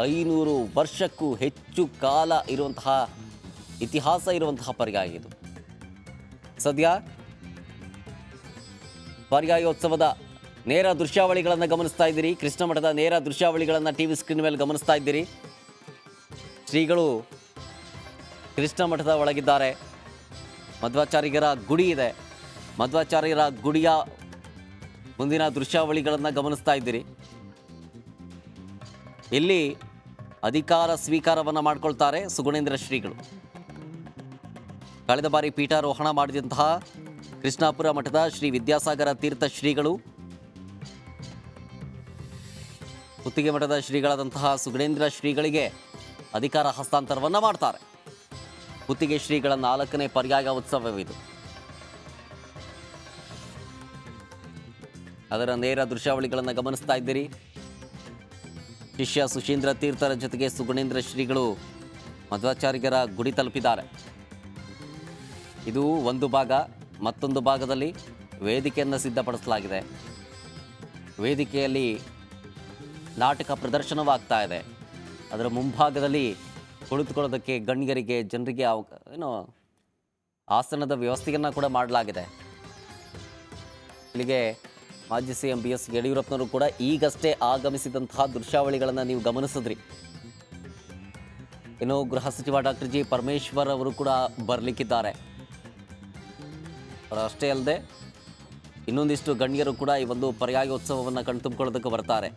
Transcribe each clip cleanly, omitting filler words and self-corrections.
500 ವರ್ಷಕ್ಕೂ ಹೆಚ್ಚು ಕಾಲ ಇರುವಂತಹ ಇತಿಹಾಸ ಇರುವಂತಹ ಪರ್ಯಾಯ ಇದು. ಸದ್ಯ ಪರ್ಯಾಯೋತ್ಸವದ ನೇರ ದೃಶ್ಯಾವಳಿಗಳನ್ನು ಗಮನಿಸ್ತಾ ಇದ್ದೀರಿ. ಕೃಷ್ಣ ಮಠದ ನೇರ ದೃಶ್ಯಾವಳಿಗಳನ್ನು ಟಿವಿ ಸ್ಕ್ರೀನ್ ಮೇಲೆ ಗಮನಿಸ್ತಾ ಇದ್ದೀರಿ. ಶ್ರೀಗಳು ಕೃಷ್ಣ ಮಠದ ಒಳಗಿದ್ದಾರೆ. ಮಧ್ವಾಚಾರ್ಯರ ಗುಡಿ ಇದೆ. ಮಧ್ವಾಚಾರ್ಯರ ಗುಡಿಯ ಮುಂದಿನ ದೃಶ್ಯಾವಳಿಗಳನ್ನು ಗಮನಿಸ್ತಾ ಇದ್ದೀರಿ. ಇಲ್ಲಿ ಅಧಿಕಾರ ಸ್ವೀಕಾರವನ್ನು ಮಾಡಿಕೊಳ್ತಾರೆ ಸುಗುಣೇಂದ್ರ ಶ್ರೀಗಳು. ಕಳೆದ ಬಾರಿ ಪೀಠಾರೋಹಣ ಮಾಡಿದಂತಹ ಕೃಷ್ಣಾಪುರ ಮಠದ ಶ್ರೀ ವಿದ್ಯಾಸಾಗರ ತೀರ್ಥ ಶ್ರೀಗಳು, ಪುತ್ತಿಗೆ ಮಠದ ಶ್ರೀಗಳಾದಂತಹ ಸುಗುಣೇಂದ್ರ ಶ್ರೀಗಳಿಗೆ ಅಧಿಕಾರ ಹಸ್ತಾಂತರವನ್ನು ಮಾಡ್ತಾರೆ. ಪುತ್ತಿಗೆ ಶ್ರೀಗಳ 4ನೇ ಪರ್ಯಾಯ ಉತ್ಸವವಿದು. ಅದರ ನೇರ ದೃಶ್ಯಾವಳಿಗಳನ್ನು ಗಮನಿಸ್ತಾ ಇದ್ದೀರಿ. ಶಿಷ್ಯ ಸುಶೀಂದ್ರ ತೀರ್ಥರ ಜೊತೆಗೆ ಸುಗುಣೇಂದ್ರ ಶ್ರೀಗಳು ಮಧ್ವಾಚಾರ್ಯರ ಗುಡಿ ತಲುಪಿದ್ದಾರೆ. ಇದು ಒಂದು ಭಾಗ. ಮತ್ತೊಂದು ಭಾಗದಲ್ಲಿ ವೇದಿಕೆಯನ್ನು ಸಿದ್ಧಪಡಿಸಲಾಗಿದೆ. ವೇದಿಕೆಯಲ್ಲಿ ನಾಟಕ ಪ್ರದರ್ಶನವಾಗ್ತಾ ಇದೆ. ಅದರ ಮುಂಭಾಗದಲ್ಲಿ ಕುಳಿತುಕೊಳ್ಳೋದಕ್ಕೆ ಗಣ್ಯರಿಗೆ, ಜನರಿಗೆ ಆಸನದ ವ್ಯವಸ್ಥೆಯನ್ನು ಕೂಡ ಮಾಡಲಾಗಿದೆ. ಇಲ್ಲಿಗೆ ಮಾಜಿ ಸಿಎಂ BS ಯಡಿಯೂರಪ್ಪನವರು ಕೂಡ ಈಗಷ್ಟೇ ಆಗಮಿಸಿದಂತಹ ದೃಶ್ಯಾವಳಿಗಳನ್ನು ನೀವು ಗಮನಿಸಿದ್ರಿ. ಇನ್ನು ಗೃಹ ಸಚಿವ ಡಾಕ್ಟರ್ ಜಿ ಪರಮೇಶ್ವರ್ ಅವರು ಕೂಡ ಬರಲಿಕ್ಕಿದ್ದಾರೆ. ಅಷ್ಟೇ ಅಲ್ಲದೆ ಇನ್ನೊಂದಿಷ್ಟು ಗಣ್ಯರು ಕೂಡ ಈ ಒಂದು ಪರ್ಯಾಯೋತ್ಸವವನ್ನು ಕಣ್ತುಂಬಿಕೊಳ್ಳೋದಕ್ಕೆ ಬರ್ತಾರೆ.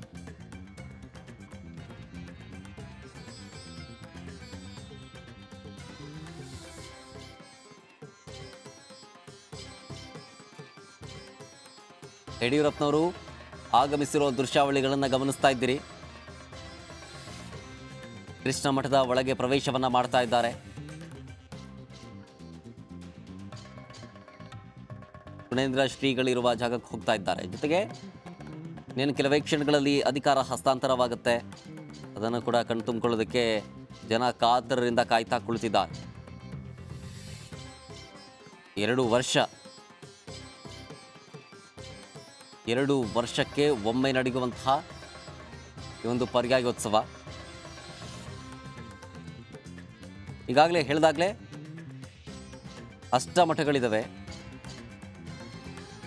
ಯಡಿಯೂರಪ್ಪನವರು ಆಗಮಿಸಿರೋ ದೃಶ್ಯಾವಳಿಗಳನ್ನು ಗಮನಿಸ್ತಾ ಇದ್ದೀರಿ. ಕೃಷ್ಣ ಮಠದ ಒಳಗೆ ಪ್ರವೇಶವನ್ನು ಮಾಡ್ತಾ ಇದ್ದಾರೆ. ಸುಗುಣೇಂದ್ರ ಶ್ರೀಗಳಿರುವ ಜಾಗಕ್ಕೆ ಹೋಗ್ತಾ ಇದ್ದಾರೆ. ಜೊತೆಗೆ ಇನ್ನೇನು ಕೆಲವೇ ಕ್ಷಣಗಳಲ್ಲಿ ಅಧಿಕಾರ ಹಸ್ತಾಂತರವಾಗುತ್ತೆ. ಅದನ್ನು ಕೂಡ ಕಣ್ತುಂಬಿಕೊಳ್ಳೋದಕ್ಕೆ ಜನ ಕಾತರದಿಂದ ಕಾಯ್ತಾ ಕುಳಿತಿದ್ದಾರೆ. 2 ವರ್ಷಕ್ಕೆ ಒಮ್ಮೆ ನಡೆಯುವಂತಹ ಈ ಒಂದು ಪರ್ಯಾಯೋತ್ಸವ. ಈಗಾಗಲೇ ಹೇಳಿದಾಗಲೇ ಅಷ್ಟಮಠಗಳಿದ್ದಾವೆ.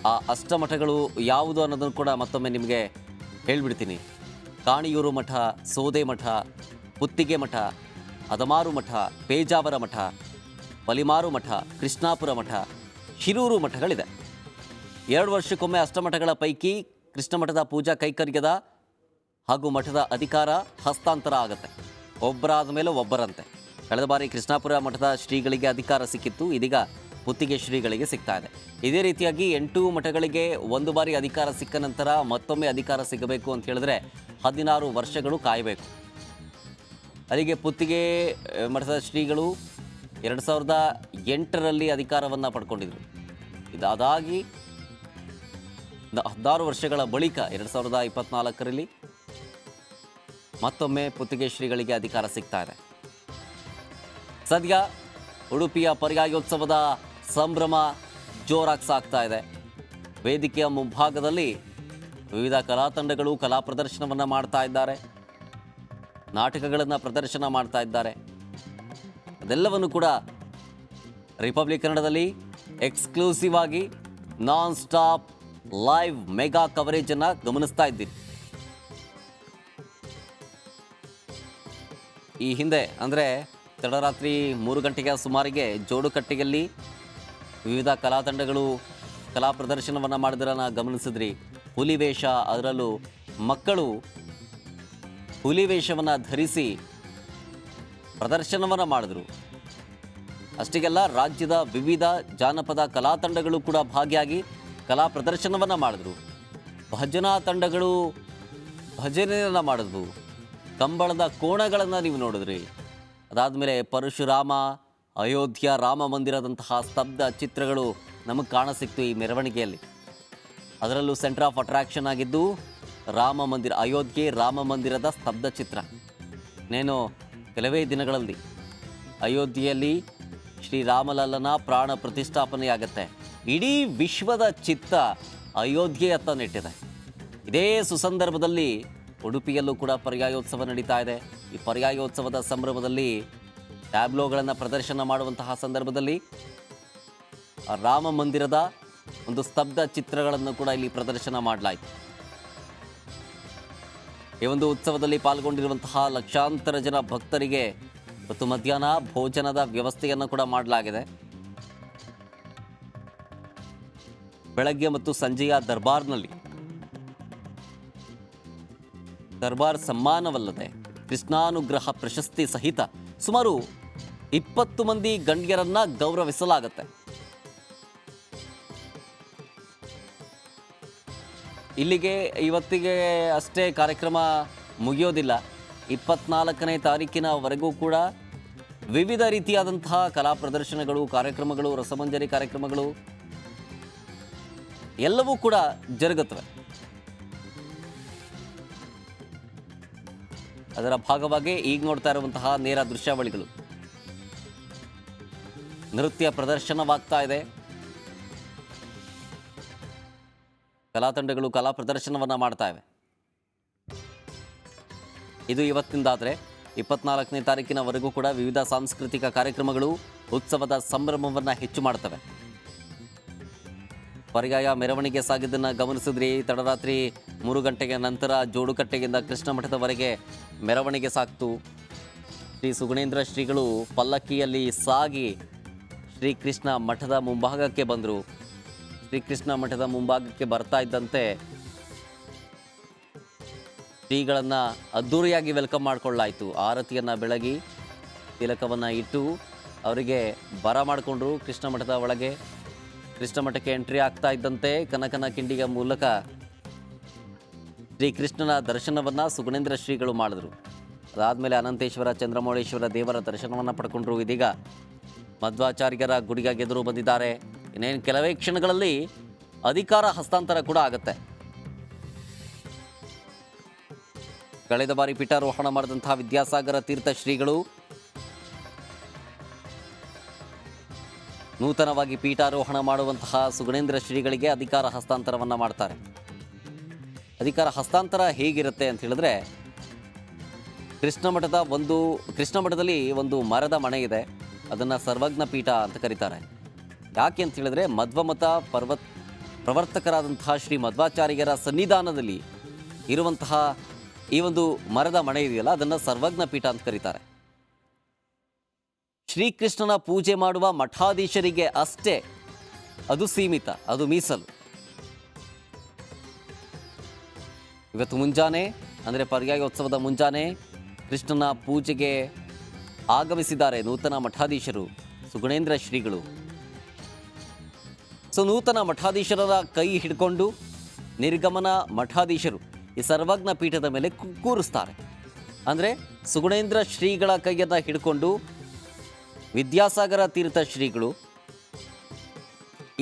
ಆ ಅಷ್ಟಮಠಗಳು ಯಾವುದು ಅನ್ನೋದನ್ನು ಕೂಡ ಮತ್ತೊಮ್ಮೆ ನಿಮಗೆ ಹೇಳಿಬಿಡ್ತೀನಿ. ಕಾಣಿಯೂರು ಮಠ, ಸೋದೆ ಮಠ, ಪುತ್ತಿಗೆ ಮಠ, ಅದಮಾರು ಮಠ, ಪೇಜಾವರ ಮಠ, ಬಲಿಮಾರು ಮಠ, ಕೃಷ್ಣಾಪುರ ಮಠ, ಶಿರೂರು ಮಠಗಳಿದೆ. 2 ವರ್ಷಕ್ಕೊಮ್ಮೆ ಅಷ್ಟಮಠಗಳ ಪೈಕಿ ಕೃಷ್ಣ ಮಠದ ಪೂಜಾ ಕೈಕರ್ಯದ ಹಾಗೂ ಮಠದ ಅಧಿಕಾರ ಹಸ್ತಾಂತರ ಆಗುತ್ತೆ. ಒಬ್ಬರಾದ ಮೇಲೆ ಒಬ್ಬರಂತೆ. ಕಳೆದ ಬಾರಿ ಕೃಷ್ಣಾಪುರ ಮಠದ ಶ್ರೀಗಳಿಗೆ ಅಧಿಕಾರ ಸಿಕ್ಕಿತ್ತು. ಇದೀಗ ಪುತ್ತಿಗೆ ಶ್ರೀಗಳಿಗೆ ಸಿಗ್ತಾ ಇದೆ. ಇದೇ ರೀತಿಯಾಗಿ 8 ಮಠಗಳಿಗೆ ಒಂದು ಬಾರಿ ಅಧಿಕಾರ ಸಿಕ್ಕ ನಂತರ ಮತ್ತೊಮ್ಮೆ ಅಧಿಕಾರ ಸಿಗಬೇಕು ಅಂತ ಹೇಳಿದ್ರೆ 16 ವರ್ಷಗಳು ಕಾಯಬೇಕು. ಅಲ್ಲಿಗೆ ಪುತ್ತಿಗೆ ಮಠದ ಶ್ರೀಗಳು 2008ರಲ್ಲಿ ಅಧಿಕಾರವನ್ನು ಪಡ್ಕೊಂಡಿದ್ರು. ಇದಾದಾಗಿ 16 ವರ್ಷಗಳ ಬಳಿಕ 2024ರಲ್ಲಿ ಮತ್ತೊಮ್ಮೆ ಪುತ್ತಿಗೆ ಶ್ರೀಗಳಿಗೆ ಅಧಿಕಾರ ಸಿಗ್ತಾ ಇದೆ. ಸದ್ಯ ಉಡುಪಿಯ ಪರ್ಯಾಯೋತ್ಸವದ ಸಂಭ್ರಮ ಜೋರಾಗಿ ಸಾಗ್ತಾ ಇದೆ. ವೇದಿಕೆಯ ಮುಂಭಾಗದಲ್ಲಿ ವಿವಿಧ ಕಲಾ ತಂಡಗಳು ಕಲಾ ಪ್ರದರ್ಶನವನ್ನು ಮಾಡ್ತಾ ಇದ್ದಾರೆ. ನಾಟಕಗಳನ್ನು ಪ್ರದರ್ಶನ ಮಾಡ್ತಾ ಇದ್ದಾರೆ. ಅದೆಲ್ಲವನ್ನು ಕೂಡ ರಿಪಬ್ಲಿಕ್ ಕನ್ನಡದಲ್ಲಿ ಎಕ್ಸ್ಕ್ಲೂಸಿವ್ ಆಗಿ ನಾನ್ ಸ್ಟಾಪ್ ಲೈವ್ ಮೆಗಾ ಕವರೇಜನ್ನು ಗಮನಿಸ್ತಾ ಇದ್ದೀರಿ. ಈ ಹಿಂದೆ ಅಂದರೆ ತಡರಾತ್ರಿ 3 ಗಂಟೆಯ ಸುಮಾರಿಗೆ ಜೋಡುಕಟ್ಟೆಯಲ್ಲಿ ವಿವಿಧ ಕಲಾ ತಂಡಗಳು ಕಲಾ ಪ್ರದರ್ಶನವನ್ನು ಮಾಡಿದ್ರನ್ನ ಗಮನಿಸಿದ್ರಿ. ಹುಲಿವೇಷ, ಅದರಲ್ಲೂ ಮಕ್ಕಳು ಹುಲಿವೇಷವನ್ನು ಧರಿಸಿ ಪ್ರದರ್ಶನವನ್ನು ಮಾಡಿದ್ರು. ಅಷ್ಟಿಗೆಲ್ಲ ರಾಜ್ಯದ ವಿವಿಧ ಜಾನಪದ ಕಲಾ ತಂಡಗಳು ಕೂಡ ಭಾಗಿಯಾಗಿ ಕಲಾ ಪ್ರದರ್ಶನವನ್ನು ಮಾಡಿದ್ರು. ಭಜನಾ ತಂಡಗಳು ಭಜನೆಯನ್ನು ಮಾಡಿದ್ವು. ಕಂಬಳದ ಕೋಣಗಳನ್ನು ನೀವು ನೋಡಿದ್ರಿ. ಅದಾದಮೇಲೆ ಪರಶುರಾಮ, ಅಯೋಧ್ಯ ರಾಮ ಮಂದಿರದಂತಹ ಸ್ತಬ್ಧ ಚಿತ್ರಗಳು ನಮಗೆ ಕಾಣಸಿಕ್ತು ಈ ಮೆರವಣಿಗೆಯಲ್ಲಿ. ಅದರಲ್ಲೂ ಸೆಂಟರ್ ಆಫ್ ಅಟ್ರಾಕ್ಷನ್ ಆಗಿದ್ದು ರಾಮ ಮಂದಿರ, ಅಯೋಧ್ಯೆ ರಾಮ ಮಂದಿರದ ಸ್ತಬ್ಧ ಚಿತ್ರ. ನೇನು ಕೆಲವೇ ದಿನಗಳಲ್ಲಿ ಅಯೋಧ್ಯೆಯಲ್ಲಿ ಶ್ರೀರಾಮಲಲ್ಲನ ಪ್ರಾಣ ಪ್ರತಿಷ್ಠಾಪನೆಯಾಗತ್ತೆ. ಇಡೀ ವಿಶ್ವದ ಚಿತ್ತ ಅಯೋಧ್ಯೆಯತ್ತ ನೆಟ್ಟಿದೆ. ಇದೇ ಸುಸಂದರ್ಭದಲ್ಲಿ ಉಡುಪಿಯಲ್ಲೂ ಕೂಡ ಪರ್ಯಾಯೋತ್ಸವ ನಡೀತಾ ಇದೆ. ಈ ಪರ್ಯಾಯೋತ್ಸವದ ಸಂಭ್ರಮದಲ್ಲಿ ಟ್ಯಾಬ್ಲೋಗಳನ್ನು ಪ್ರದರ್ಶನ ಮಾಡುವಂತಹ ಸಂದರ್ಭದಲ್ಲಿ ರಾಮ ಮಂದಿರದ ಒಂದು ಸ್ತಬ್ಧ ಚಿತ್ರಗಳನ್ನು ಕೂಡ ಇಲ್ಲಿ ಪ್ರದರ್ಶನ ಮಾಡಲಾಯಿತು. ಈ ಒಂದು ಉತ್ಸವದಲ್ಲಿ ಪಾಲ್ಗೊಂಡಿರುವಂತಹ ಲಕ್ಷಾಂತರ ಜನ ಭಕ್ತರಿಗೆ ಇವತ್ತು ಮಧ್ಯಾಹ್ನ ಭೋಜನದ ವ್ಯವಸ್ಥೆಯನ್ನು ಕೂಡ ಮಾಡಲಾಗಿದೆ. ಬೆಳಗ್ಗೆ ಮತ್ತು ಸಂಜೆಯ ದರ್ಬಾರ್ ಸಮ್ಮಾನವಲ್ಲದೆ ಕೃಷ್ಣಾನುಗ್ರಹ ಪ್ರಶಸ್ತಿ ಸಹಿತ ಸುಮಾರು 20 ಮಂದಿ ಗಣ್ಯರನ್ನ ಗೌರವಿಸಲಾಗುತ್ತೆ. ಇಲ್ಲಿಗೆ ಇವತ್ತಿಗೆ ಅಷ್ಟೇ ಕಾರ್ಯಕ್ರಮ ಮುಗಿಯೋದಿಲ್ಲ. 24ನೇ ತಾರೀಕಿನವರೆಗೂ ಕೂಡ ವಿವಿಧ ರೀತಿಯಾದಂತಹ ಕಲಾ ಪ್ರದರ್ಶನಗಳು, ಕಾರ್ಯಕ್ರಮಗಳು, ರಸಮಂಜರಿ ಕಾರ್ಯಕ್ರಮಗಳು ಎಲ್ಲವೂ ಕೂಡ ಜರುಗುತ್ತವೆ. ಅದರ ಭಾಗವಾಗಿ ಈಗ ನೋಡ್ತಾ ಇರುವಂತಹ ನೇರ ದೃಶ್ಯಾವಳಿಗಳು, ನೃತ್ಯ ಪ್ರದರ್ಶನವಾಗ್ತಾ ಇದೆ. ಕಲಾ ತಂಡಗಳು ಕಲಾ ಪ್ರದರ್ಶನವನ್ನು ಮಾಡ್ತಾ ಇವೆ. ಇದು ಇವತ್ತಿಂದಾದರೆ 24ನೇ ತಾರೀಕಿನವರೆಗೂ ಕೂಡ ವಿವಿಧ ಸಾಂಸ್ಕೃತಿಕ ಕಾರ್ಯಕ್ರಮಗಳು ಉತ್ಸವದ ಸಂಭ್ರಮವನ್ನು ಹೆಚ್ಚು ಮಾಡ್ತವೆ. ಪರ್ಯಾಯ ಮೆರವಣಿಗೆ ಸಾಗಿದ್ದನ್ನು ಗಮನಿಸಿದ್ರಿ. ತಡರಾತ್ರಿ 3 ಗಂಟೆಗೆ ನಂತರ ಜೋಡುಕಟ್ಟೆಯಿಂದ ಕೃಷ್ಣ ಮಠದವರೆಗೆ ಮೆರವಣಿಗೆ ಸಾಕ್ತು. ಶ್ರೀ ಸುಗುಣೇಂದ್ರ ಶ್ರೀಗಳು ಪಲ್ಲಕ್ಕಿಯಲ್ಲಿ ಸಾಗಿ ಶ್ರೀಕೃಷ್ಣ ಮಠದ ಮುಂಭಾಗಕ್ಕೆ ಬಂದರು. ಶ್ರೀಕೃಷ್ಣ ಮಠದ ಮುಂಭಾಗಕ್ಕೆ ಬರ್ತಾ ಇದ್ದಂತೆ ಶ್ರೀಗಳನ್ನು ಅದ್ಧೂರಿಯಾಗಿ ವೆಲ್ಕಮ್ ಮಾಡಿಕೊಳ್ಳಾಯಿತು. ಆರತಿಯನ್ನು ಬೆಳಗಿ ತಿಲಕವನ್ನು ಇಟ್ಟು ಅವರಿಗೆ ಬರ ಮಾಡಿಕೊಂಡ್ರು. ಕೃಷ್ಣ ಮಠದ ಒಳಗೆ ಕೃಷ್ಣ ಮಠಕ್ಕೆ ಎಂಟ್ರಿ ಆಗ್ತಾ ಇದ್ದಂತೆ ಕನಕನ ಕಿಂಡಿಯ ಮೂಲಕ ಶ್ರೀಕೃಷ್ಣನ ದರ್ಶನವನ್ನು ಸುಗುಣೇಂದ್ರ ಶ್ರೀಗಳು ಮಾಡಿದ್ರು. ಅದಾದಮೇಲೆ ಅನಂತೇಶ್ವರ, ಚಂದ್ರಮೌಳೇಶ್ವರ ದೇವರ ದರ್ಶನವನ್ನು ಪಡ್ಕೊಂಡ್ರು. ಇದೀಗ ಮಧ್ವಾಚಾರ್ಯರ ಗುಡಿಗೆ ಎದುರು ಬಂದಿದ್ದಾರೆ. ಇನ್ನೇನು ಕೆಲವೇ ಕ್ಷಣಗಳಲ್ಲಿ ಅಧಿಕಾರ ಹಸ್ತಾಂತರ ಕೂಡ ಆಗುತ್ತೆ. ಕಳೆದ ಬಾರಿ ಪೀಠಾರೋಹಣ ಮಾಡಿದಂತಹ ವಿದ್ಯಾಸಾಗರ ತೀರ್ಥ ಶ್ರೀಗಳು ನೂತನವಾಗಿ ಪೀಠಾರೋಹಣ ಮಾಡುವಂತಹ ಸುಗುಣೇಂದ್ರ ಶ್ರೀಗಳಿಗೆ ಅಧಿಕಾರ ಹಸ್ತಾಂತರವನ್ನು ಮಾಡ್ತಾರೆ. ಅಧಿಕಾರ ಹಸ್ತಾಂತರ ಹೇಗಿರುತ್ತೆ ಅಂತ ಹೇಳಿದ್ರೆ, ಕೃಷ್ಣ ಮಠದಲ್ಲಿ ಒಂದು ಮರದ ಮಣೆ ಇದೆ. ಅದನ್ನು ಸರ್ವಜ್ಞ ಪೀಠ ಅಂತ ಕರೀತಾರೆ. ಯಾಕೆ ಅಂತ ಹೇಳಿದ್ರೆ, ಮಧ್ವಮತ ಪ್ರವರ್ತಕರಾದಂತಹ ಶ್ರೀ ಮಧ್ವಾಚಾರ್ಯರ ಸನ್ನಿಧಾನದಲ್ಲಿ ಇರುವಂತಹ ಈ ಒಂದು ಮರದ ಮಣೆ ಇದೆಯಲ್ಲ, ಅದನ್ನು ಸರ್ವಜ್ಞ ಪೀಠ ಅಂತ ಕರೀತಾರೆ. ಶ್ರೀಕೃಷ್ಣನ ಪೂಜೆ ಮಾಡುವ ಮಠಾಧೀಶರಿಗೆ ಅಷ್ಟೇ ಅದು ಸೀಮಿತ, ಅದು ಮೀಸಲು. ಇವತ್ತು ಮುಂಜಾನೆ ಅಂದರೆ ಪರ್ಯಾಯೋತ್ಸವದ ಮುಂಜಾನೆ ಕೃಷ್ಣನ ಪೂಜೆಗೆ ಆಗಮಿಸಿದ್ದಾರೆ ನೂತನ ಮಠಾಧೀಶರು ಸುಗುಣೇಂದ್ರ ಶ್ರೀಗಳು. ನೂತನ ಮಠಾಧೀಶರ ಕೈ ಹಿಡ್ಕೊಂಡು ನಿರ್ಗಮನ ಮಠಾಧೀಶರು ಈ ಸರ್ವಜ್ಞ ಪೀಠದ ಮೇಲೆ ಕೂರಿಸ್ತಾರೆ. ಅಂದರೆ ಸುಗುಣೇಂದ್ರ ಶ್ರೀಗಳ ಕೈಯನ್ನು ಹಿಡ್ಕೊಂಡು ವಿದ್ಯಾಸಾಗರ ತೀರ್ಥ ಶ್ರೀಗಳು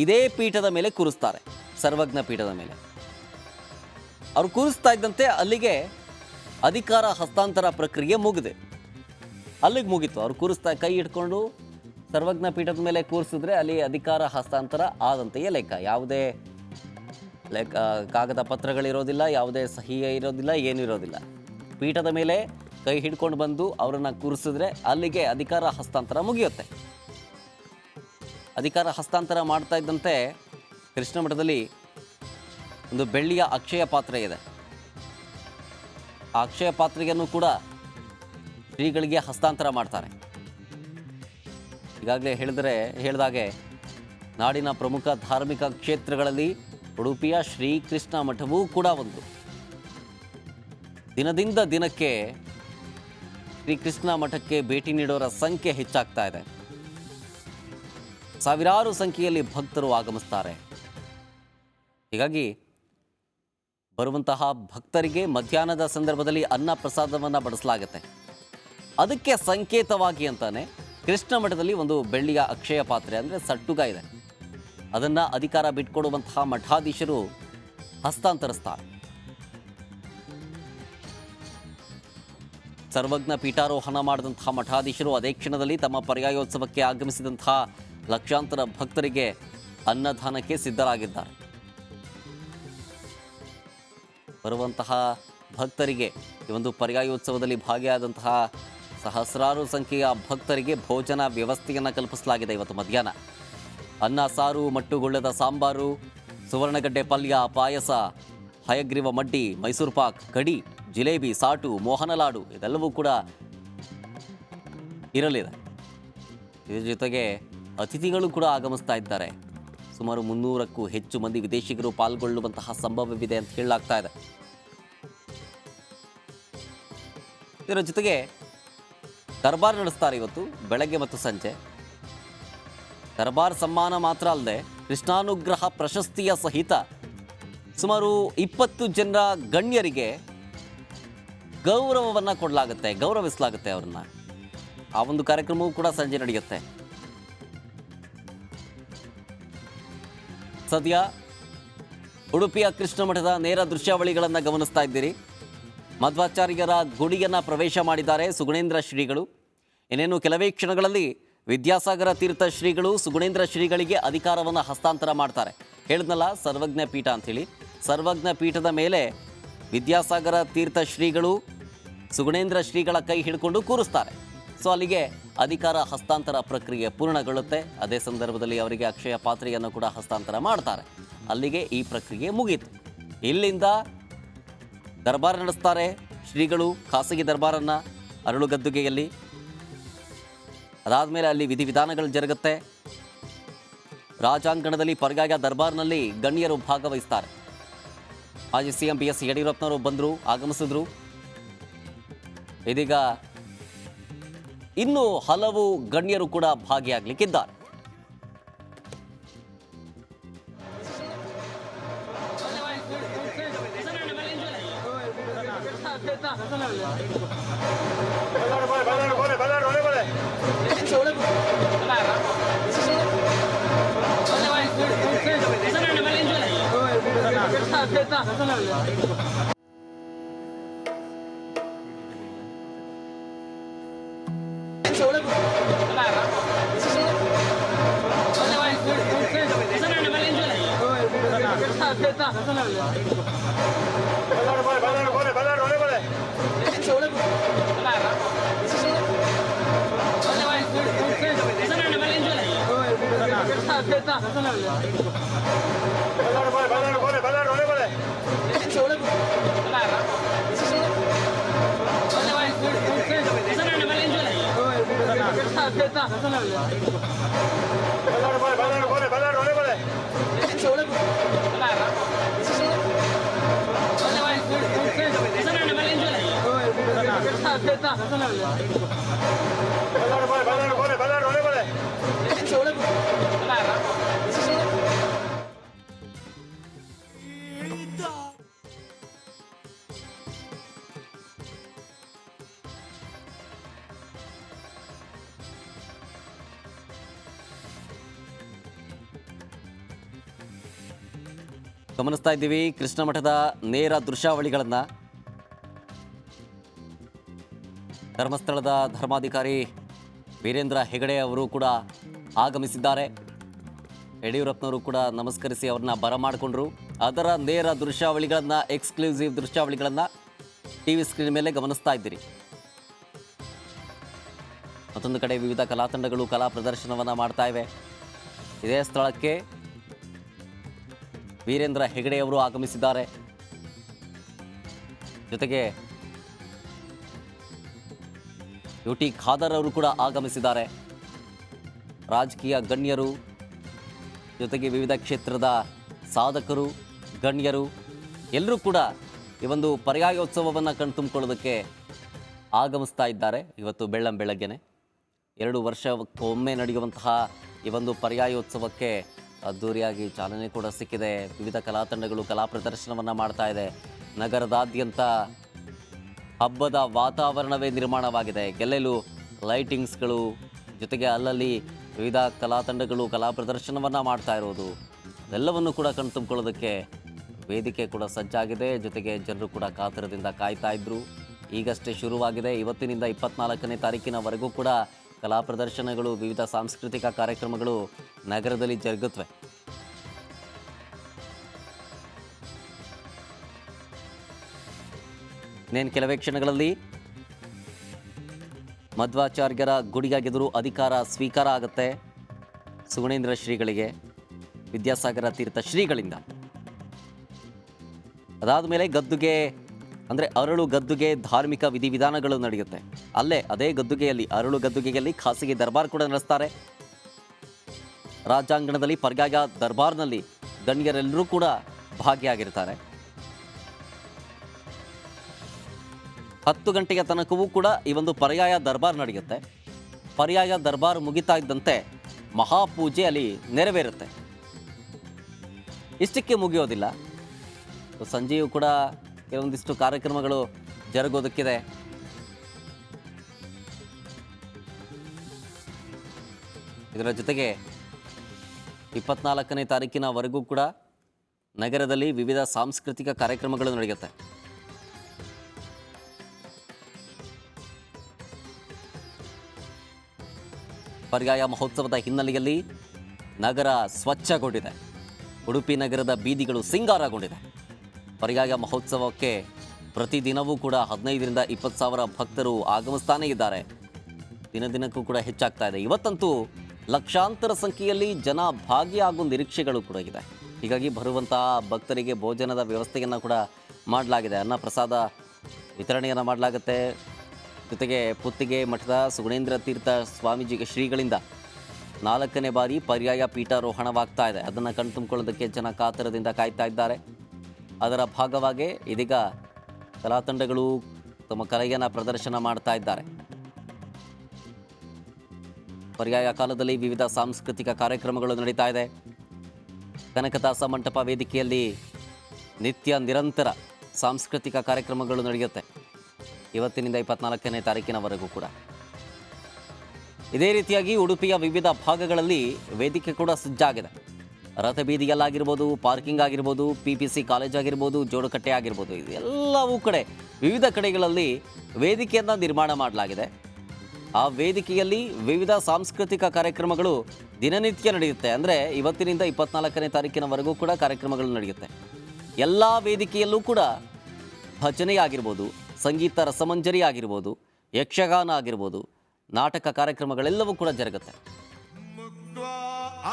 ಇದೇ ಪೀಠದ ಮೇಲೆ ಕೂರಿಸ್ತಾರೆ, ಸರ್ವಜ್ಞ ಪೀಠದ ಮೇಲೆ. ಅವರು ಕೂರಿಸ್ತಾ ಇದ್ದಂತೆ ಅಲ್ಲಿಗೆ ಅಧಿಕಾರ ಹಸ್ತಾಂತರ ಪ್ರಕ್ರಿಯೆ ಅಲ್ಲಿಗೆ ಮುಗಿತು. ಅವರು ಕೈ ಹಿಡ್ಕೊಂಡು ಸರ್ವಜ್ಞ ಪೀಠದ ಮೇಲೆ ಕೂರಿಸಿದ್ರೆ ಅಲ್ಲಿ ಅಧಿಕಾರ ಹಸ್ತಾಂತರ ಆದಂತೆಯೇ ಲೆಕ್ಕ. ಯಾವುದೇ ಕಾಗದ ಪತ್ರಗಳಿರೋದಿಲ್ಲ, ಯಾವುದೇ ಸಹಿ ಇರೋದಿಲ್ಲ, ಏನೂ ಇರೋದಿಲ್ಲ. ಪೀಠದ ಮೇಲೆ ಕೈ ಹಿಡ್ಕೊಂಡು ಬಂದು ಅವರನ್ನು ಕೂರಿಸಿದ್ರೆ ಅಲ್ಲಿಗೆ ಅಧಿಕಾರ ಹಸ್ತಾಂತರ ಮುಗಿಯುತ್ತೆ. ಅಧಿಕಾರ ಹಸ್ತಾಂತರ ಮಾಡ್ತಾ ಇದ್ದಂತೆ ಕೃಷ್ಣ ಮಠದಲ್ಲಿ ಒಂದು ಬೆಳ್ಳಿಯ ಅಕ್ಷಯ ಪಾತ್ರೆ ಇದೆ. ಆ ಅಕ್ಷಯ ಪಾತ್ರೆಯನ್ನು ಕೂಡ ಶ್ರೀಗಳಿಗೆ ಹಸ್ತಾಂತರ ಮಾಡ್ತಾರೆ. ಈಗಾಗಲೇ ಹೇಳಿದಾಗೆ ನಾಡಿನ ಪ್ರಮುಖ ಧಾರ್ಮಿಕ ಕ್ಷೇತ್ರಗಳಲ್ಲಿ ಉಡುಪಿಯ ಶ್ರೀಕೃಷ್ಣ ಮಠವೂ ಕೂಡ ಒಂದು. ದಿನದಿಂದ ದಿನಕ್ಕೆ ಶ್ರೀಕೃಷ್ಣ ಮಠಕ್ಕೆ ಭೇಟಿ ನೀಡೋರ ಸಂಖ್ಯೆ ಹೆಚ್ಚಾಗ್ತಾ ಇದೆ. ಸಾವಿರಾರು ಸಂಖ್ಯೆಯಲ್ಲಿ ಭಕ್ತರು ಆಗಮಿಸ್ತಾರೆ. ಹೀಗಾಗಿ ಬರುವಂತಹ ಭಕ್ತರಿಗೆ ಮಧ್ಯಾಹ್ನದ ಸಂದರ್ಭದಲ್ಲಿ ಅನ್ನ ಪ್ರಸಾದವನ್ನು ಬಡಿಸಲಾಗುತ್ತೆ. ಅದಕ್ಕೆ ಸಂಕೇತವಾಗಿ ಅಂತಾನೆ ಕೃಷ್ಣ ಮಠದಲ್ಲಿ ಒಂದು ಬೆಳ್ಳಿಯ ಅಕ್ಷಯ ಪಾತ್ರೆ ಅಂದರೆ ಸಟ್ಟುಗ ಇದೆ. ಅದನ್ನು ಅಧಿಕಾರ ಬಿಟ್ಕೊಡುವಂತಹ ಮಠಾಧೀಶರು ಹಸ್ತಾಂತರಿಸ್ತಾರೆ. ಸರ್ವಜ್ಞ ಪೀಠಾರೋಹಣ ಮಾಡಿದಂತಹ ಮಠಾಧೀಶರು ಅದೇ ಕ್ಷಣದಲ್ಲಿ ತಮ್ಮ ಪರ್ಯಾಯೋತ್ಸವಕ್ಕೆ ಆಗಮಿಸಿದಂತಹ ಲಕ್ಷಾಂತರ ಭಕ್ತರಿಗೆ ಅನ್ನದಾನಕ್ಕೆ ಸಿದ್ಧರಾಗಿದ್ದಾರೆ. ಬರುವಂತಹ ಭಕ್ತರಿಗೆ ಈ ಒಂದು ಪರ್ಯಾಯೋತ್ಸವದಲ್ಲಿ ಭಾಗಿಯಾದಂತಹ ಸಹಸ್ರಾರು ಸಂಖ್ಯೆಯ ಭಕ್ತರಿಗೆ ಭೋಜನ ವ್ಯವಸ್ಥೆಯನ್ನು ಕಲ್ಪಿಸಲಾಗಿದೆ. ಇವತ್ತು ಮಧ್ಯಾಹ್ನ ಅನ್ನ ಸಾರು, ಮಟ್ಟುಗೊಳ್ಳದ ಸಾಂಬಾರು, ಸುವರ್ಣಗಡ್ಡೆ ಪಲ್ಯ, ಪಾಯಸ, ಹಯಗ್ರೀವ ಮಡ್ಡಿ, ಮೈಸೂರು ಪಾಕ್, ಕಡಿ, ಜಿಲೇಬಿ, ಸಾಟು, ಮೋಹನ ಲಾಡು ಇದೆಲ್ಲವೂ ಕೂಡ ಇರಲಿದೆ. ಇದರ ಜೊತೆಗೆ ಅತಿಥಿಗಳು ಕೂಡ ಆಗಮಿಸ್ತಾ ಇದ್ದಾರೆ. ಸುಮಾರು 300ಕ್ಕೂ ಹೆಚ್ಚು ಮಂದಿ ವಿದೇಶಿಗರು ಪಾಲ್ಗೊಳ್ಳುವಂತಹ ಸಂಭವವಿದೆ ಅಂತ ಹೇಳಲಾಗ್ತಾ ಇದೆ. ಇದರ ಜೊತೆಗೆ ದರ್ಬಾರ್ ನಡೆಸ್ತಾರೆ ಇವತ್ತು ಬೆಳಗ್ಗೆ ಮತ್ತು ಸಂಜೆ. ದರ್ಬಾರ್ ಸಮ್ಮಾನ ಮಾತ್ರ ಅಲ್ಲದೆ ಕೃಷ್ಣಾನುಗ್ರಹ ಪ್ರಶಸ್ತಿಯ ಸಹಿತ ಸುಮಾರು 20 ಜನರ ಗಣ್ಯರಿಗೆ ಗೌರವವನ್ನು ಕೊಡಲಾಗುತ್ತೆ, ಗೌರವಿಸಲಾಗುತ್ತೆ ಅವ್ರನ್ನ. ಆ ಒಂದು ಕಾರ್ಯಕ್ರಮವೂ ಕೂಡ ಸಂಜೆ ನಡೆಯುತ್ತೆ. ಸದ್ಯ ಉಡುಪಿಯ ಕೃಷ್ಣ ಮಠದ ನೇರ ದೃಶ್ಯಾವಳಿಗಳನ್ನು ಗಮನಿಸ್ತಾ ಇದ್ದೀರಿ. ಮಧ್ವಾಚಾರ್ಯರ ಗುಡಿಯನ್ನು ಪ್ರವೇಶ ಮಾಡಿದ್ದಾರೆ ಸುಗುಣೇಂದ್ರ ಶ್ರೀಗಳು. ಇನ್ನೇನು ಕೆಲವೇ ಕ್ಷಣಗಳಲ್ಲಿ ವಿದ್ಯಾಸಾಗರ ತೀರ್ಥ ಶ್ರೀಗಳು ಸುಗುಣೇಂದ್ರ ಶ್ರೀಗಳಿಗೆ ಅಧಿಕಾರವನ್ನು ಹಸ್ತಾಂತರ ಮಾಡ್ತಾರೆ. ಹೇಳಿದ್ನಲ್ಲ ಸರ್ವಜ್ಞ ಪೀಠ ಅಂಥೇಳಿ. ಸರ್ವಜ್ಞ ಪೀಠದ ಮೇಲೆ ವಿದ್ಯಾಸಾಗರ ತೀರ್ಥ ಶ್ರೀಗಳು ಸುಗುಣೇಂದ್ರ ಶ್ರೀಗಳ ಕೈ ಹಿಡ್ಕೊಂಡು ಕೂರಿಸ್ತಾರೆ. ಸೊ ಅಲ್ಲಿಗೆ ಅಧಿಕಾರ ಹಸ್ತಾಂತರ ಪ್ರಕ್ರಿಯೆ ಪೂರ್ಣಗೊಳ್ಳುತ್ತೆ. ಅದೇ ಸಂದರ್ಭದಲ್ಲಿ ಅವರಿಗೆ ಅಕ್ಷಯ ಪಾತ್ರೆಯನ್ನು ಕೂಡ ಹಸ್ತಾಂತರ ಮಾಡ್ತಾರೆ. ಅಲ್ಲಿಗೆ ಈ ಪ್ರಕ್ರಿಯೆ ಮುಗೀತು. ಇಲ್ಲಿಂದ ದರ್ಬಾರ್ ನಡೆಸ್ತಾರೆ ಶ್ರೀಗಳು, ಖಾಸಗಿ ದರ್ಬಾರನ್ನು ಅರಳುಗದ್ದುಗೆಯಲ್ಲಿ. ಅದಾದಮೇಲೆ ಅಲ್ಲಿ ವಿಧಿವಿಧಾನಗಳು ಜರುಗುತ್ತೆ. ರಾಜಾಂಗಣದಲ್ಲಿ ಪರ್ಯಾಯ ದರ್ಬಾರ್ನಲ್ಲಿ ಗಣ್ಯರು ಭಾಗವಹಿಸ್ತಾರೆ. ಮಾಜಿ ಸಿಎಂ ಬಿ ಎಸ್ ಯಡಿಯೂರಪ್ಪನವರು ಬಂದರು, ಆಗಮಿಸಿದ್ರು. ಇದೀಗ ಇನ್ನೂ ಹಲವು ಗಣ್ಯರು ಕೂಡ ಭಾಗಿಯಾಗಲಿಕ್ಕಿದ್ದಾರೆ. ಗಮನಿಸ್ತಾ ಇದ್ದೀವಿ ಕೃಷ್ಣ ಮಠದ ನೇರ ದೃಶ್ಯಾವಳಿಗಳನ್ನು. ಧರ್ಮಸ್ಥಳದ ಧರ್ಮಾಧಿಕಾರಿ ವೀರೇಂದ್ರ ಹೆಗಡೆ ಅವರು ಕೂಡ ಆಗಮಿಸಿದ್ದಾರೆ. ಯಡಿಯೂರಪ್ಪನವರು ಕೂಡ ನಮಸ್ಕರಿಸಿ ಅವ್ರನ್ನ ಬರಮಾಡಿಕೊಂಡ್ರು. ಅದರ ನೇರ ದೃಶ್ಯಾವಳಿಗಳನ್ನು, ಎಕ್ಸ್ಕ್ಲೂಸಿವ್ ದೃಶ್ಯಾವಳಿಗಳನ್ನು ಟಿವಿ ಸ್ಕ್ರೀನ್ ಮೇಲೆ ಗಮನಿಸ್ತಾ ಇದ್ದೀರಿ. ಮತ್ತೊಂದು ಕಡೆ ವಿವಿಧ ಕಲಾ ತಂಡಗಳು ಕಲಾ ಪ್ರದರ್ಶನವನ್ನು ಮಾಡ್ತಾ ಇವೆ. ಇದೇ ಸ್ಥಳಕ್ಕೆ ವೀರೇಂದ್ರ ಹೆಗಡೆಯವರು ಆಗಮಿಸಿದ್ದಾರೆ. ಜೊತೆಗೆ ಯು ಟಿ ಖಾದರ್ ಅವರು ಕೂಡ ಆಗಮಿಸಿದ್ದಾರೆ. ರಾಜಕೀಯ ಗಣ್ಯರು, ಜೊತೆಗೆ ವಿವಿಧ ಕ್ಷೇತ್ರದ ಸಾಧಕರು, ಗಣ್ಯರು ಎಲ್ಲರೂ ಕೂಡ ಈ ಒಂದು ಪರ್ಯಾಯೋತ್ಸವವನ್ನು ಕಣ್ತುಂಬಿಕೊಳ್ಳೋದಕ್ಕೆ ಆಗಮಿಸ್ತಾ ಇದ್ದಾರೆ. ಇವತ್ತು ಬೆಳ್ಳಂಬೆಳಗ್ಗೆನೆ 2 ವರ್ಷಕ್ಕೊಮ್ಮೆ ನಡೆಯುವಂತಹ ಈ ಒಂದು ಪರ್ಯಾಯೋತ್ಸವಕ್ಕೆ ಅದ್ದೂರಿಯಾಗಿ ಚಾಲನೆ ಕೂಡ ಸಿಕ್ಕಿದೆ. ವಿವಿಧ ಕಲಾ ತಂಡಗಳು ಕಲಾ ಪ್ರದರ್ಶನವನ್ನು ಮಾಡ್ತಾ ಇದೆ. ನಗರದಾದ್ಯಂತ ಹಬ್ಬದ ವಾತಾವರಣವೇ ನಿರ್ಮಾಣವಾಗಿದೆ. ಎಲ್ಲೆಲ್ಲೂ ಲೈಟಿಂಗ್ಸ್ಗಳು, ಜೊತೆಗೆ ಅಲ್ಲಲ್ಲಿ ವಿವಿಧ ಕಲಾ ತಂಡಗಳು ಕಲಾ ಪ್ರದರ್ಶನವನ್ನು ಮಾಡ್ತಾ ಇರೋದು, ಎಲ್ಲವನ್ನು ಕೂಡ ಕಣ್ತುಂಬಿಕೊಳ್ಳೋದಕ್ಕೆ ವೇದಿಕೆ ಕೂಡ ಸಜ್ಜಾಗಿದೆ. ಜೊತೆಗೆ ಜನರು ಕೂಡ ಕಾತರದಿಂದ ಕಾಯ್ತಾ ಇದ್ರು. ಈಗಷ್ಟೇ ಶುರುವಾಗಿದೆ. ಇವತ್ತಿನಿಂದ 24ನೇ ತಾರೀಕಿನವರೆಗೂ ಕೂಡ ಕಲಾ ಪ್ರದರ್ಶನಗಳು, ವಿವಿಧ ಸಾಂಸ್ಕೃತಿಕ ಕಾರ್ಯಕ್ರಮಗಳು ನಗರದಲ್ಲಿ ಜರುಗುತ್ತವೆ. ಇನ್ನೇನು ಕೆಲವೇ ಕ್ಷಣಗಳಲ್ಲಿ ಮಧ್ವಾಚಾರ್ಯರ ಗುಡಿಯ ಎದುರು ಅಧಿಕಾರ ಸ್ವೀಕಾರ ಆಗುತ್ತೆ ಸುಗುಣೇಂದ್ರ ಶ್ರೀಗಳಿಗೆ ವಿದ್ಯಾಸಾಗರ ತೀರ್ಥ ಶ್ರೀಗಳಿಂದ. ಅದಾದ ಮೇಲೆ ಗದ್ದುಗೆ ಅಂದರೆ ಅರಳು ಗದ್ದುಗೆ ಧಾರ್ಮಿಕ ವಿಧಿವಿಧಾನಗಳು ನಡೆಯುತ್ತೆ. ಅಲ್ಲೇ ಅದೇ ಗದ್ದುಗೆಯಲ್ಲಿ ಅರಳು ಗದ್ದುಗೆಯಲ್ಲಿ ಖಾಸಗಿ ದರ್ಬಾರ್ ಕೂಡ ನಡೆಸ್ತಾರೆ. ರಾಜಾಂಗಣದಲ್ಲಿ ಪರ್ಯಾಯ ದರ್ಬಾರ್ನಲ್ಲಿ ಗಣ್ಯರೆಲ್ಲರೂ ಕೂಡ ಭಾಗಿಯಾಗಿರ್ತಾರೆ. 10 ಗಂಟೆಯ ತನಕವೂ ಕೂಡ ಈ ಒಂದು ಪರ್ಯಾಯ ದರ್ಬಾರ್ ನಡೆಯುತ್ತೆ. ಪರ್ಯಾಯ ದರ್ಬಾರ್ ಮುಗಿತಾ ಇದ್ದಂತೆ ಮಹಾಪೂಜೆ ಅಲ್ಲಿ ನೆರವೇರುತ್ತೆ. ಇಷ್ಟಕ್ಕೆ ಮುಗಿಯೋದಿಲ್ಲ, ಸಂಜೆಯೂ ಕೂಡ ಕೆಲವೊಂದಿಷ್ಟು ಕಾರ್ಯಕ್ರಮಗಳು ಜರುಗೋದಕ್ಕಿದೆ. ಇದರ ಜೊತೆಗೆ 24ನೇ ತಾರೀಕಿನವರೆಗೂ ಕೂಡ ನಗರದಲ್ಲಿ ವಿವಿಧ ಸಾಂಸ್ಕೃತಿಕ ಕಾರ್ಯಕ್ರಮಗಳು ನಡೆಯುತ್ತೆ. ಪರ್ಯಾಯ ಮಹೋತ್ಸವದ ಹಿನ್ನೆಲೆಯಲ್ಲಿ ನಗರ ಸ್ವಚ್ಛಗೊಂಡಿದೆ. ಉಡುಪಿ ನಗರದ ಬೀದಿಗಳು ಸಿಂಗಾರಗೊಂಡಿದೆ. ಪರ್ಯಾಯ ಮಹೋತ್ಸವಕ್ಕೆ ಪ್ರತಿದಿನವೂ ಕೂಡ 15ರಿಂದ 20 ಸಾವಿರ ಭಕ್ತರು ಆಗಮಿಸ್ತಾನೇ ಇದ್ದಾರೆ. ದಿನದಿನಕ್ಕೂ ಕೂಡ ಹೆಚ್ಚಾಗ್ತಾ ಇದೆ. ಇವತ್ತಂತೂ ಲಕ್ಷಾಂತರ ಸಂಖ್ಯೆಯಲ್ಲಿ ಜನ ಭಾಗಿಯಾಗುವ ನಿರೀಕ್ಷೆಗಳು ಕೂಡ ಇದೆ. ಹೀಗಾಗಿ ಬರುವಂತಹ ಭಕ್ತರಿಗೆ ಭೋಜನದ ವ್ಯವಸ್ಥೆಯನ್ನು ಕೂಡ ಮಾಡಲಾಗಿದೆ. ಅನ್ನ ಪ್ರಸಾದ ವಿತರಣೆಯನ್ನು ಮಾಡಲಾಗುತ್ತೆ. ಜೊತೆಗೆ ಪುತ್ತಿಗೆ ಮಠದ ಸುಗುಣೇಂದ್ರ ತೀರ್ಥ ಸ್ವಾಮೀಜಿಗೆ ಶ್ರೀಗಳಿಂದ 4ನೇ ಬಾರಿ ಪರ್ಯಾಯ ಪೀಠಾರೋಹಣವಾಗ್ತಾ ಇದೆ. ಅದನ್ನು ಕಣ್ತುಂಬಿಕೊಳ್ಳೋದಕ್ಕೆ ಜನ ಕಾತರದಿಂದ ಕಾಯ್ತಾ ಇದ್ದಾರೆ. ಅದರ ಭಾಗವಾಗಿ ಇದೀಗ ಕಲಾತಂಡಗಳು ತಮ್ಮ ಕಲೆಯನ್ನು ಪ್ರದರ್ಶನ ಮಾಡ್ತಾ ಇದ್ದಾರೆ. ಪರ್ಯಾಯ ಕಾಲದಲ್ಲಿ ವಿವಿಧ ಸಾಂಸ್ಕೃತಿಕ ಕಾರ್ಯಕ್ರಮಗಳು ನಡೀತಾ ಇದೆ. ಕನಕದಾಸ ಮಂಟಪ ವೇದಿಕೆಯಲ್ಲಿ ನಿತ್ಯ ನಿರಂತರ ಸಾಂಸ್ಕೃತಿಕ ಕಾರ್ಯಕ್ರಮಗಳು ನಡೆಯುತ್ತೆ. ಇವತ್ತಿನಿಂದ 24ನೇ ತಾರೀಕಿನವರೆಗೂ ಕೂಡ ಇದೇ ರೀತಿಯಾಗಿ ಉಡುಪಿಯ ವಿವಿಧ ಭಾಗಗಳಲ್ಲಿ ವೇದಿಕೆ ಕೂಡ ಸಜ್ಜಾಗಿದೆ. ರಥಬೀದಿಯಲ್ಲಾಗಿರ್ಬೋದು, ಪಾರ್ಕಿಂಗ್ ಆಗಿರ್ಬೋದು, PPC ಕಾಲೇಜ್ ಆಗಿರ್ಬೋದು, ಜೋಡುಕಟ್ಟೆ ಆಗಿರ್ಬೋದು, ಇದೆಲ್ಲವೂ ಕಡೆ ವಿವಿಧ ಕಡೆಗಳಲ್ಲಿ ವೇದಿಕೆಯನ್ನು ನಿರ್ಮಾಣ ಮಾಡಲಾಗಿದೆ. ಆ ವೇದಿಕೆಯಲ್ಲಿ ವಿವಿಧ ಸಾಂಸ್ಕೃತಿಕ ಕಾರ್ಯಕ್ರಮಗಳು ದಿನನಿತ್ಯ ನಡೆಯುತ್ತೆ. ಅಂದರೆ ಇವತ್ತಿನಿಂದ 24ನೇ ತಾರೀಕಿನವರೆಗೂ ಕೂಡ ಕಾರ್ಯಕ್ರಮಗಳು ನಡೆಯುತ್ತೆ. ಎಲ್ಲ ವೇದಿಕೆಯಲ್ಲೂ ಕೂಡ ಭಜನೆ ಆಗಿರ್ಬೋದು, ಸಂಗೀತ ರಸಮಂಜರಿ ಆಗಿರ್ಬೋದು, ಯಕ್ಷಗಾನ ಆಗಿರ್ಬೋದು, ನಾಟಕ ಕಾರ್ಯಕ್ರಮಗಳೆಲ್ಲವೂ ಕೂಡ ಜರುಗುತ್ತೆ.